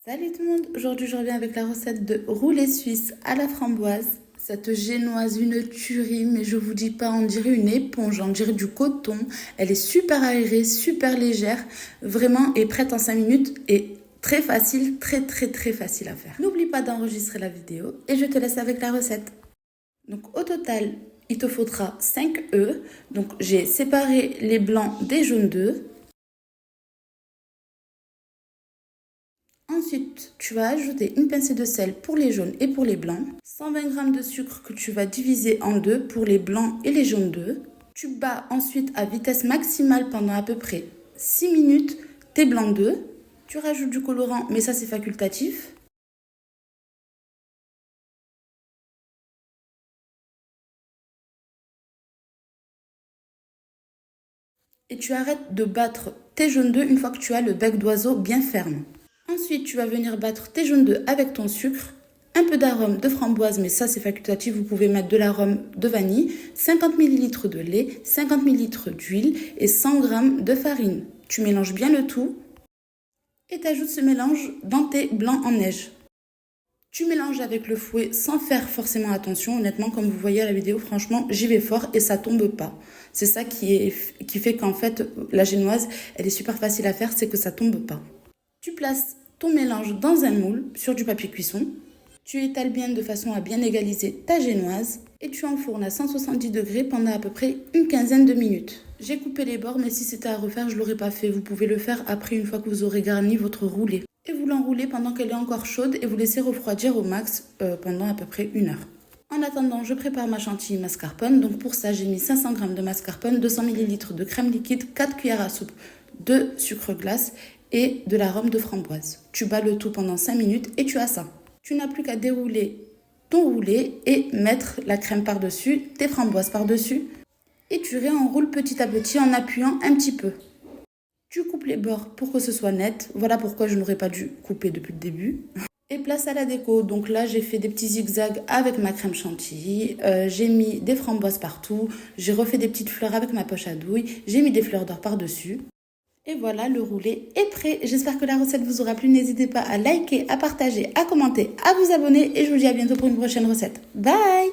Salut tout le monde, aujourd'hui je reviens avec la recette de roulé suisse à la framboise. Cette génoise, une tuerie, mais je vous dis pas, on dirait une éponge, on dirait du coton. Elle est super aérée, super légère, vraiment est prête en 5 minutes et très facile, très facile à faire. N'oublie pas d'enregistrer la vidéo et je te laisse avec la recette. Donc au total, il te faudra 5 œufs. Donc j'ai séparé les blancs des jaunes d'œufs. Ensuite, tu vas ajouter une pincée de sel pour les jaunes et pour les blancs, 120 g de sucre que tu vas diviser en deux pour les blancs et les jaunes d'œufs. Tu bats ensuite à vitesse maximale pendant à peu près 6 minutes tes blancs d'œufs. Tu rajoutes du colorant, mais ça c'est facultatif. Et tu arrêtes de battre tes jaunes d'œufs une fois que tu as le bec d'oiseau bien ferme. Ensuite, tu vas venir battre tes jaunes d'œufs avec ton sucre, un peu d'arôme de framboise, mais ça c'est facultatif, vous pouvez mettre de l'arôme de vanille, 50 ml de lait, 50 ml d'huile et 100 g de farine. Tu mélanges bien le tout et tu ajoutes ce mélange dans tes blancs en neige. Tu mélanges avec le fouet sans faire forcément attention. Honnêtement, comme vous voyez à la vidéo, franchement, j'y vais fort et ça tombe pas. C'est ça qui fait qu'en fait, la génoise, elle est super facile à faire, c'est que ça tombe pas. Tu places ton mélange dans un moule sur du papier cuisson. Tu étales bien de façon à bien égaliser ta génoise et tu enfournes à 170 degrés pendant à peu près une quinzaine de minutes. J'ai coupé les bords, mais si c'était à refaire, je ne l'aurais pas fait. Vous pouvez le faire après une fois que vous aurez garni votre roulé. Et vous l'enroulez pendant qu'elle est encore chaude et vous laissez refroidir au max pendant à peu près 1 heure. En attendant, je prépare ma chantilly mascarpone. Donc pour ça, j'ai mis 500 g de mascarpone, 200 ml de crème liquide, 4 cuillères à soupe de sucre glace et de l'arôme de framboise. Tu bats le tout pendant 5 minutes et tu as ça. Tu n'as plus qu'à dérouler ton roulé et mettre la crème par-dessus, tes framboises par-dessus. Et tu réenroules petit à petit en appuyant un petit peu. Tu coupes les bords pour que ce soit net. Voilà pourquoi je n'aurais pas dû couper depuis le début. Et place à la déco. Donc là, j'ai fait des petits zigzags avec ma crème chantilly. J'ai mis des framboises partout. J'ai refait des petites fleurs avec ma poche à douille. J'ai mis des fleurs d'or par-dessus. Et voilà, le roulé est prêt. J'espère que la recette vous aura plu. N'hésitez pas à liker, à partager, à commenter, à vous abonner. Et je vous dis à bientôt pour une prochaine recette. Bye!